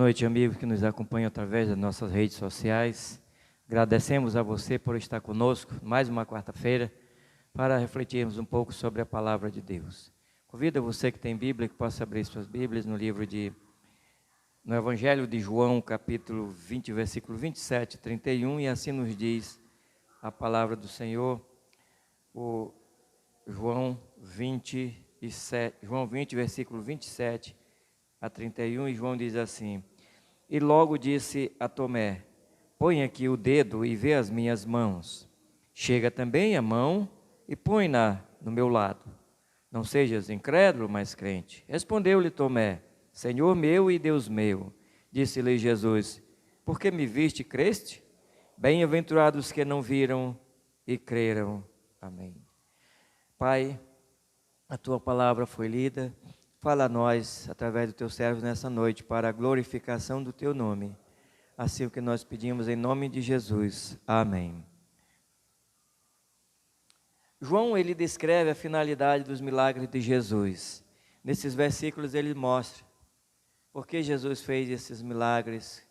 noite, amigos que nos acompanham através das nossas redes sociais. Agradecemos a você por estar conosco mais uma quarta-feira para refletirmos um pouco sobre a palavra de Deus. Convido você que tem Bíblia que possa abrir suas Bíblias no Evangelho de João, capítulo 20, versículo 27 e 31, e assim nos diz a palavra do Senhor, o João 20, versículo 27 a 31, e João diz assim: E logo disse a Tomé: Põe aqui o dedo e vê as minhas mãos. Chega também a mão e põe-na no meu lado. Não sejas incrédulo, mas crente. Respondeu-lhe Tomé: Senhor meu e Deus meu. Disse-lhe Jesus: Por que me viste e creste? Bem-aventurados que não viram e creram. Amém. Pai, a tua palavra foi lida. Fala a nós, através do teu servo nessa noite, para a glorificação do teu nome. Assim o que nós pedimos em nome de Jesus. Amém. João, ele descreve a finalidade dos milagres de Jesus. Nesses versículos ele mostra por que Jesus fez esses milagres,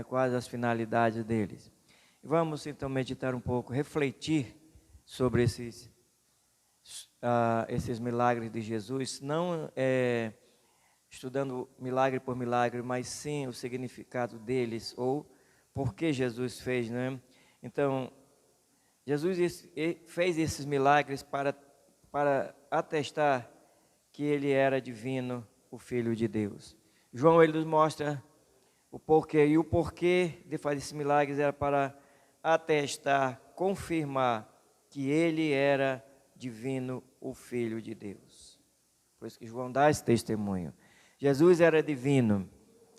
quais as finalidades deles. Vamos então meditar um pouco, refletir sobre esses milagres de Jesus, não estudando milagre por milagre, mas sim o significado deles, ou por que Jesus fez, né? Então, Jesus fez esses milagres para atestar que ele era divino, o Filho de Deus. João, ele nos mostra o porquê, e o porquê de fazer esses milagres era para atestar, confirmar que ele era divino, o Filho de Deus. Por isso que João dá esse testemunho. Jesus era divino,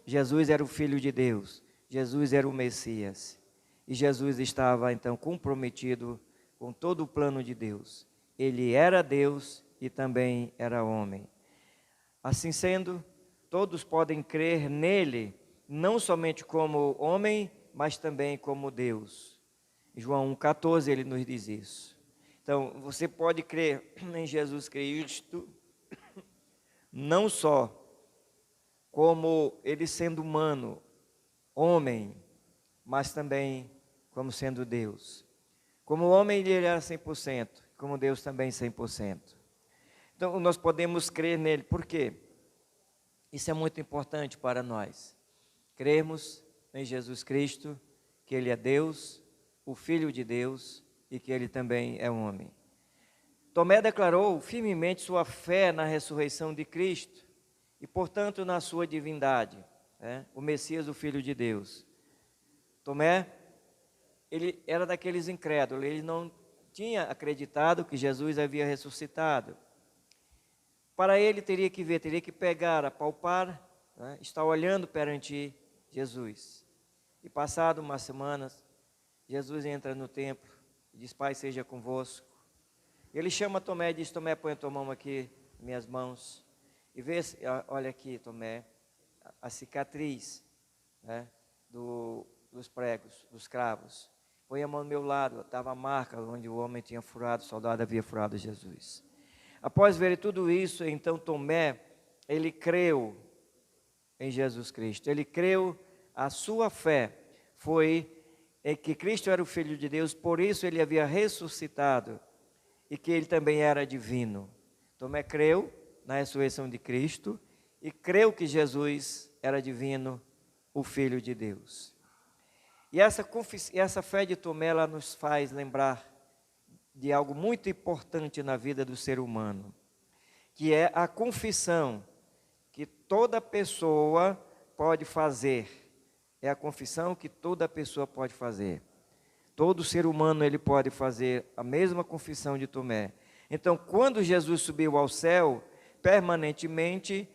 Jesus era o Filho de Deus, Jesus era o Messias. E Jesus estava então comprometido com todo o plano de Deus. Ele era Deus e também era homem. Assim sendo, todos podem crer nele, não somente como homem, mas também como Deus. João 1,14 ele nos diz isso. Então, você pode crer em Jesus Cristo, não só como ele sendo humano, homem, mas também como sendo Deus. Como homem ele era 100%, como Deus também 100%. Então, nós podemos crer nele, por quê? Isso é muito importante para nós. Crermos em Jesus Cristo, que ele é Deus, o Filho de Deus, e que ele também é homem. Tomé declarou firmemente sua fé na ressurreição de Cristo e, portanto, na sua divindade, o Messias, o Filho de Deus. Tomé, ele era daqueles incrédulos, ele não tinha acreditado que Jesus havia ressuscitado. Para ele teria que ver, teria que pegar, apalpar, estar olhando perante Jesus. E passado umas semanas, Jesus entra no templo e diz: Pai, seja convosco. Ele chama Tomé e diz: Tomé, põe a tua mão aqui, minhas mãos. E vê, olha aqui, Tomé, a cicatriz dos pregos, dos cravos. Põe a mão no meu lado, estava a marca onde o homem tinha furado, o soldado havia furado Jesus. Após ver tudo isso, então Tomé, ele creu em Jesus Cristo. Ele creu, a sua fé foi que Cristo era o Filho de Deus, por isso ele havia ressuscitado e que ele também era divino. Tomé creu na ressurreição de Cristo e creu que Jesus era divino, o Filho de Deus. E essa fé de Tomé, ela nos faz lembrar de algo muito importante na vida do ser humano, que é a confissão que toda pessoa pode fazer. É a confissão que toda pessoa pode fazer. Todo ser humano ele pode fazer a mesma confissão de Tomé. Então, quando Jesus subiu ao céu, permanentemente,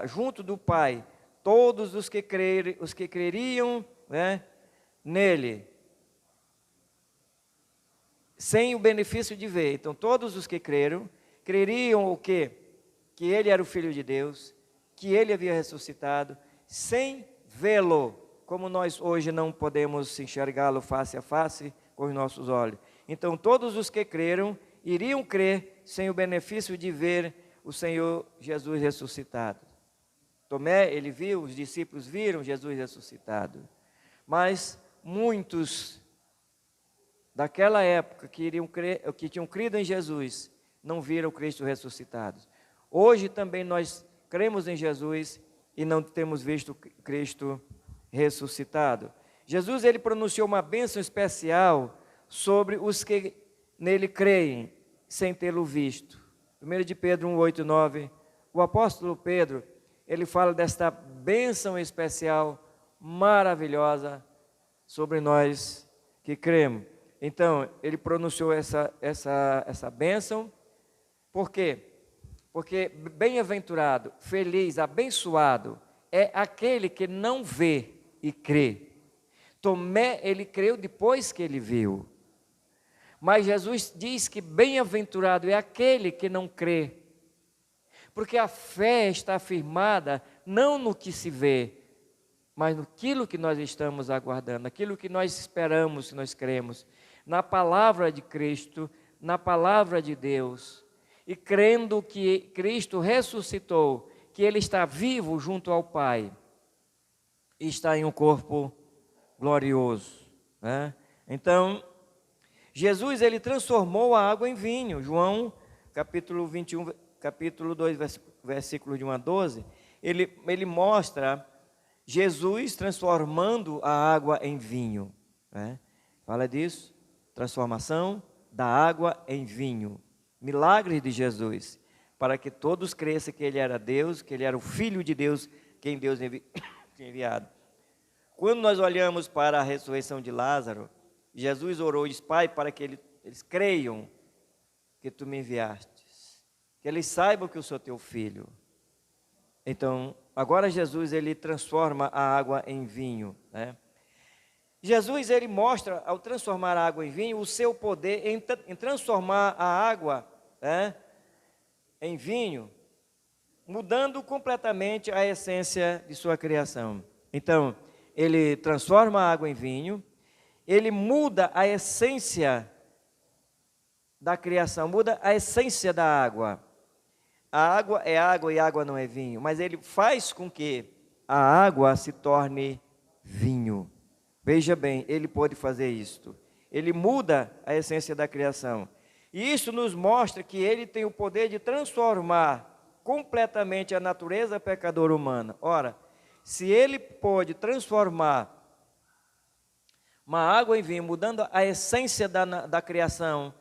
junto do Pai, todos os que creriam, nele, sem o benefício de ver. Então, todos os que creriam o quê? Que ele era o Filho de Deus, que ele havia ressuscitado, sem vê-lo, como nós hoje não podemos enxergá-lo face a face com os nossos olhos. Então, todos os que creram, iriam crer sem o benefício de ver o Senhor Jesus ressuscitado. Tomé, ele viu, os discípulos viram Jesus ressuscitado. Mas muitos daquela época que tinham crido em Jesus, não viram Cristo ressuscitado. Hoje também nós cremos em Jesus e não temos visto Cristo ressuscitado. Jesus, ele pronunciou uma bênção especial sobre os que nele creem, sem tê-lo visto. 1 de Pedro 1, 8 e 9, o apóstolo Pedro, ele fala desta bênção especial, maravilhosa, sobre nós que cremos. Então, ele pronunciou essa bênção. Por quê? Porque bem-aventurado, feliz, abençoado é aquele que não vê e crê. Tomé, ele creu depois que ele viu. Mas Jesus diz que bem-aventurado é aquele que não crê. Porque a fé está firmada não no que se vê, mas naquilo que nós estamos aguardando, naquilo que nós esperamos, que nós cremos, na palavra de Cristo, na palavra de Deus, e crendo que Cristo ressuscitou, que Ele está vivo junto ao Pai, e está em um corpo glorioso, né? Então, Jesus, ele transformou a água em vinho. João, capítulo 21, capítulo 2, versículo de 1 a 12, ele mostra Jesus transformando a água em vinho, né? Fala disso, transformação da água em vinho. Milagres de Jesus, para que todos cresçam que Ele era Deus, que Ele era o Filho de Deus, quem Deus tinha enviado. Quando nós olhamos para a ressurreição de Lázaro, Jesus orou e disse: Pai, para que eles creiam que Tu me enviastes, que eles saibam que eu sou Teu Filho. Então, agora Jesus, ele transforma a água em vinho, né? Jesus, ele mostra, ao transformar a água em vinho, o seu poder em transformar a água, né, em vinho, mudando completamente a essência de sua criação. Então, ele transforma a água em vinho, ele muda a essência da criação, muda a essência da água. A água é água e água não é vinho, mas ele faz com que a água se torne vinho. Veja bem, ele pode fazer isto. Ele muda a essência da criação. E isso nos mostra que ele tem o poder de transformar completamente a natureza pecadora humana. Ora, se ele pode transformar uma água em vinho, mudando a essência da criação,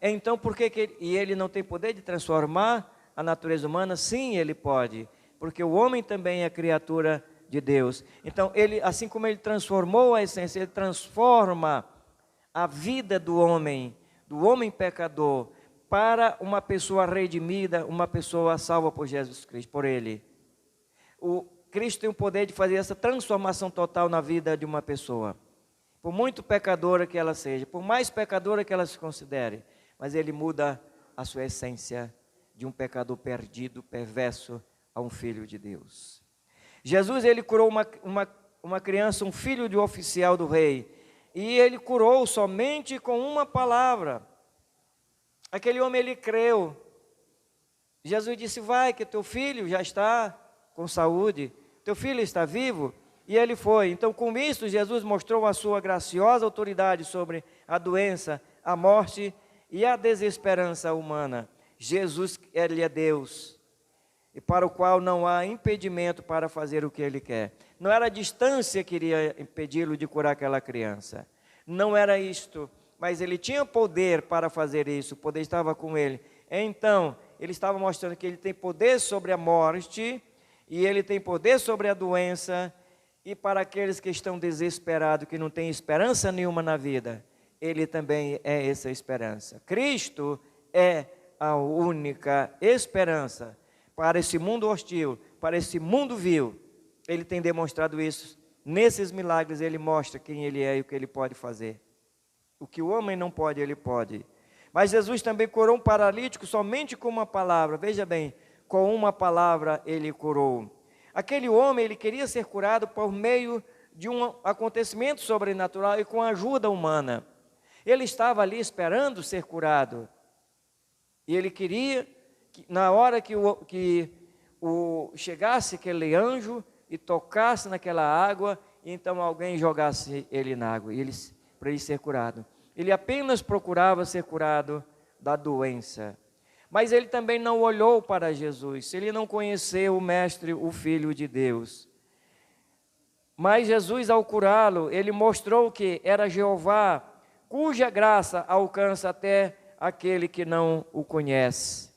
então por que ele não tem poder de transformar a natureza humana? Sim, ele pode, porque o homem também é criatura de Deus. Então, ele, assim como ele transformou a essência, ele transforma a vida do homem pecador, para uma pessoa redimida, uma pessoa salva por Jesus Cristo, por ele. O Cristo tem o poder de fazer essa transformação total na vida de uma pessoa, por muito pecadora que ela seja, por mais pecadora que ela se considere, mas ele muda a sua essência de um pecador perdido, perverso, a um filho de Deus. Jesus, ele curou uma criança, um filho de um oficial do rei, e ele curou somente com uma palavra. Aquele homem, ele creu. Jesus disse: vai, que teu filho já está com saúde, teu filho está vivo, e ele foi. Então, com isso, Jesus mostrou a sua graciosa autoridade sobre a doença, a morte e a desesperança humana. Jesus, ele é Deus, e para o qual não há impedimento para fazer o que ele quer. Não era a distância que iria impedi-lo de curar aquela criança, não era isto, mas ele tinha poder para fazer isso, o poder estava com ele. Então, ele estava mostrando que ele tem poder sobre a morte, e ele tem poder sobre a doença, e para aqueles que estão desesperados, que não têm esperança nenhuma na vida, ele também é essa esperança. Cristo é a única esperança para esse mundo hostil, para esse mundo vil. Ele tem demonstrado isso. Nesses milagres ele mostra quem ele é e o que ele pode fazer. O que o homem não pode, ele pode. Mas Jesus também curou um paralítico somente com uma palavra. Veja bem, com uma palavra ele curou. Aquele homem, ele queria ser curado por meio de um acontecimento sobrenatural e com a ajuda humana. Ele estava ali esperando ser curado. E ele queria, na hora que chegasse aquele anjo e tocasse naquela água, e então alguém jogasse ele na água, para ele ser curado. Ele apenas procurava ser curado da doença. Mas ele também não olhou para Jesus, ele não conheceu o Mestre, o Filho de Deus. Mas Jesus, ao curá-lo, ele mostrou que era Jeová, cuja graça alcança até aquele que não o conhece.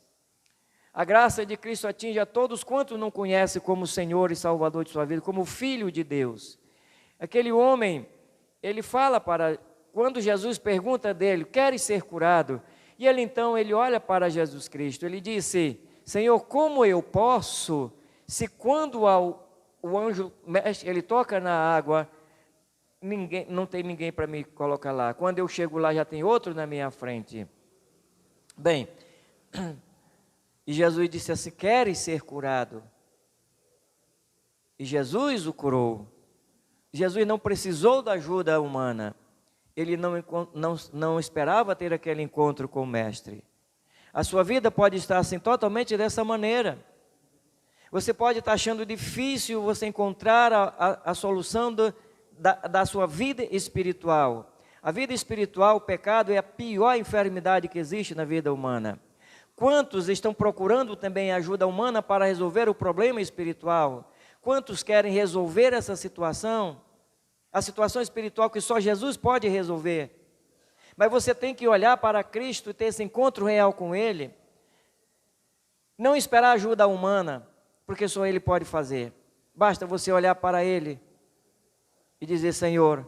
A graça de Cristo atinge a todos quantos não conhecem como Senhor e Salvador de sua vida, como Filho de Deus. Aquele homem, ele fala quando Jesus pergunta dele, queres ser curado? E ele então, ele olha para Jesus Cristo, ele disse, Senhor, como eu posso, se quando o anjo mexe, ele toca na água, não tem ninguém para me colocar lá. Quando eu chego lá, já tem outro na minha frente. Bem, e Jesus disse assim, queres ser curado? E Jesus o curou. Jesus não precisou da ajuda humana. Ele não esperava ter aquele encontro com o Mestre. A sua vida pode estar assim, totalmente dessa maneira. Você pode estar achando difícil você encontrar a solução da sua vida espiritual. A vida espiritual, o pecado, é a pior enfermidade que existe na vida humana. Quantos estão procurando também ajuda humana para resolver o problema espiritual? Quantos querem resolver essa situação? A situação espiritual que só Jesus pode resolver. Mas você tem que olhar para Cristo e ter esse encontro real com Ele. Não esperar ajuda humana, porque só Ele pode fazer. Basta você olhar para Ele e dizer, Senhor,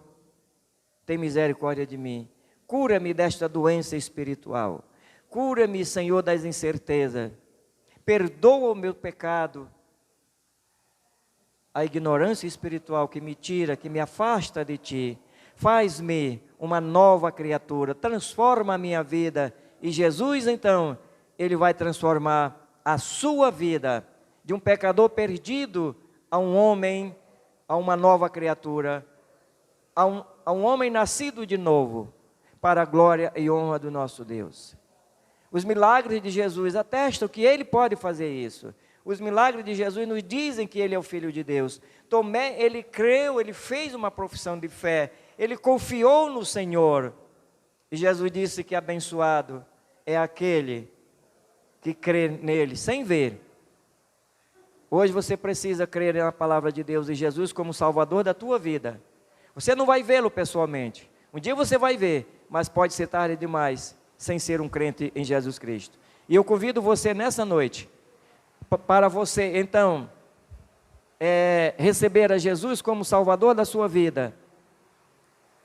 tem misericórdia de mim. Cura-me desta doença espiritual. Cura-me, Senhor, das incertezas. Perdoa o meu pecado. A ignorância espiritual que me tira, que me afasta de Ti. Faz-me uma nova criatura. Transforma a minha vida. E Jesus, então, Ele vai transformar a sua vida. De um pecador perdido a um homem, a uma nova criatura. A um homem nascido de novo. Para a glória e honra do nosso Deus. Os milagres de Jesus atestam que Ele pode fazer isso. Os milagres de Jesus nos dizem que Ele é o Filho de Deus. Tomé, ele creu, ele fez uma profissão de fé. Ele confiou no Senhor. E Jesus disse que abençoado é aquele que crê nele, sem ver. Hoje você precisa crer na palavra de Deus e Jesus como Salvador da tua vida. Você não vai vê-lo pessoalmente. Um dia você vai ver, mas pode ser tarde demais, sem ser um crente em Jesus Cristo. E eu convido você nessa noite, para você então, receber a Jesus como Salvador da sua vida.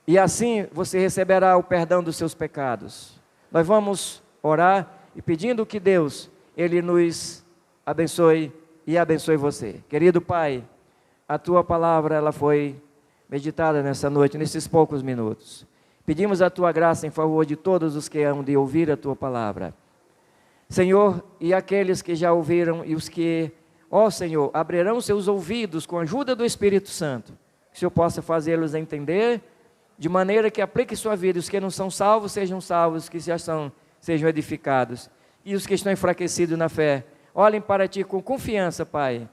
E assim você receberá o perdão dos seus pecados. Nós vamos orar e pedindo que Deus, Ele nos abençoe e abençoe você. Querido Pai, a Tua palavra, ela foi meditada nessa noite, nesses poucos minutos. Pedimos a Tua graça em favor de todos os que hão de ouvir a Tua palavra. Senhor, e aqueles que já ouviram e os que, Senhor, abrirão seus ouvidos com a ajuda do Espírito Santo, que o Senhor possa fazê-los entender, de maneira que aplique sua vida, os que não são salvos sejam salvos, os que já são, sejam edificados, e os que estão enfraquecidos na fé, olhem para Ti com confiança, Pai,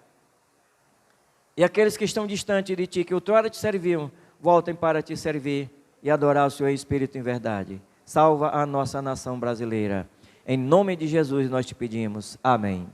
e aqueles que estão distantes de Ti, que outrora Te serviam, voltem para Te servir e adorar o Senhor Espírito em verdade. Salva a nossa nação brasileira. Em nome de Jesus nós te pedimos. Amém.